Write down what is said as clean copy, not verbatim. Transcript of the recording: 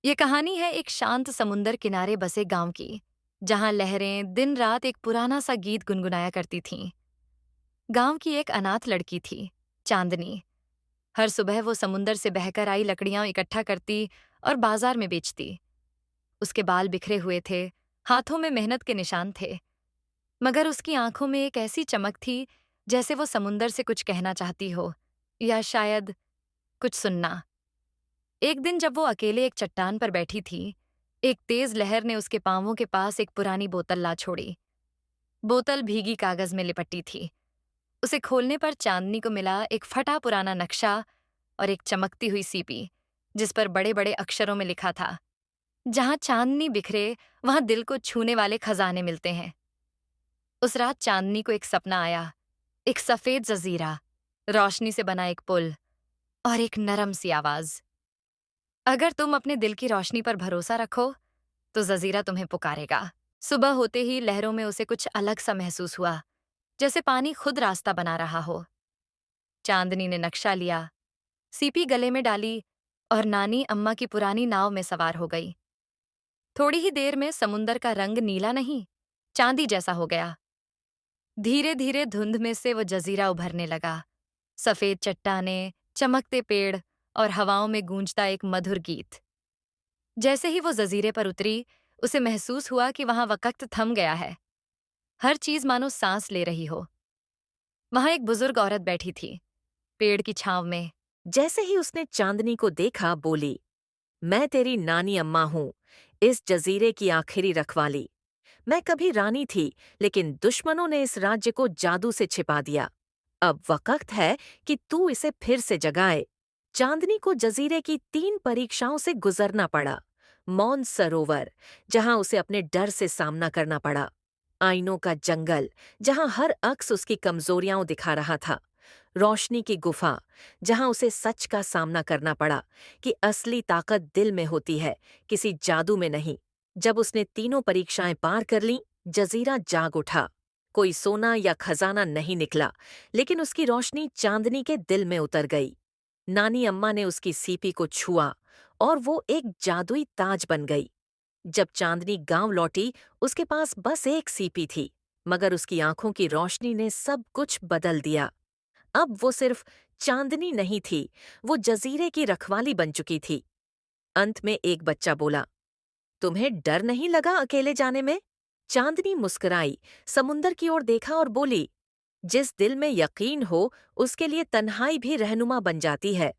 ये कहानी है एक शांत समुंदर किनारे बसे गांव की, जहां लहरें दिन रात एक पुराना सा गीत गुनगुनाया करती थीं। गांव की एक अनाथ लड़की थी, चांदनी। हर सुबह वो समुंदर से बहकर आई लकड़ियां इकट्ठा करती और बाजार में बेचती। उसके बाल बिखरे हुए थे, हाथों में मेहनत के निशान थे, मगर उसकी आंखों में एक ऐसी चमक थी जैसे वो समुंदर से कुछ कहना चाहती हो, या शायद कुछ सुनना। एक दिन जब वो अकेले एक चट्टान पर बैठी थी, एक तेज लहर ने उसके पांवों के पास एक पुरानी बोतल ला छोड़ी। बोतल भीगी कागज में लिपटी थी। उसे खोलने पर चांदनी को मिला एक फटा पुराना नक्शा और एक चमकती हुई सीपी, जिस पर बड़े बड़े अक्षरों में लिखा था, जहां चांदनी बिखरे वहां दिल को छूने वाले खजाने मिलते हैं। उस रात चांदनी को एक सपना आया, एक सफेद जजीरा, रोशनी से बना एक पुल और एक नरम सी आवाज। अगर तुम अपने दिल की रोशनी पर भरोसा रखो तो जजीरा तुम्हें पुकारेगा। सुबह होते ही लहरों में उसे कुछ अलग सा महसूस हुआ, जैसे पानी खुद रास्ता बना रहा हो। चांदनी ने नक्शा लिया, सीपी गले में डाली और नानी अम्मा की पुरानी नाव में सवार हो गई। थोड़ी ही देर में समुंदर का रंग नीला नहीं, चांदी जैसा हो गया। धीरे धीरे धुंध में से वो जजीरा उभरने लगा। सफेद चट्टानें, चमकते पेड़ और हवाओं में गूंजता एक मधुर गीत। जैसे ही वो जजीरे पर उतरी, उसे महसूस हुआ कि वहां वक्त थम गया है। हर चीज मानो सांस ले रही हो। वहां एक बुजुर्ग औरत बैठी थी, पेड़ की छांव में। जैसे ही उसने चांदनी को देखा बोली, मैं तेरी नानी अम्मा हूँ, इस जजीरे की आखिरी रखवाली। मैं कभी रानी थी, लेकिन दुश्मनों ने इस राज्य को जादू से छिपा दिया। अब वक्त है कि तू इसे फिर से जगाए। चांदनी को जजीरे की 3 परीक्षाओं से गुजरना पड़ा। मौन सरोवर, जहां उसे अपने डर से सामना करना पड़ा। आईनों का जंगल, जहां हर अक्स उसकी कमजोरियां दिखा रहा था। रोशनी की गुफा, जहां उसे सच का सामना करना पड़ा कि असली ताकत दिल में होती है, किसी जादू में नहीं। जब उसने तीनों परीक्षाएं पार कर लीं, जजीरा जाग उठा। कोई सोना या खजाना नहीं निकला, लेकिन उसकी रोशनी चांदनी के दिल में उतर गई। नानी अम्मा ने उसकी सीपी को छुआ और वो एक जादुई ताज बन गई। जब चांदनी गांव लौटी, उसके पास बस एक सीपी थी, मगर उसकी आंखों की रोशनी ने सब कुछ बदल दिया। अब वो सिर्फ चांदनी नहीं थी, वो जजीरे की रखवाली बन चुकी थी। अंत में एक बच्चा बोला, तुम्हें डर नहीं लगा अकेले जाने में? चांदनी मुस्कुराई, समुंदर की ओर देखा और बोली, जिस दिल में यकीन हो, उसके लिए तन्हाई भी रहनुमा बन जाती है।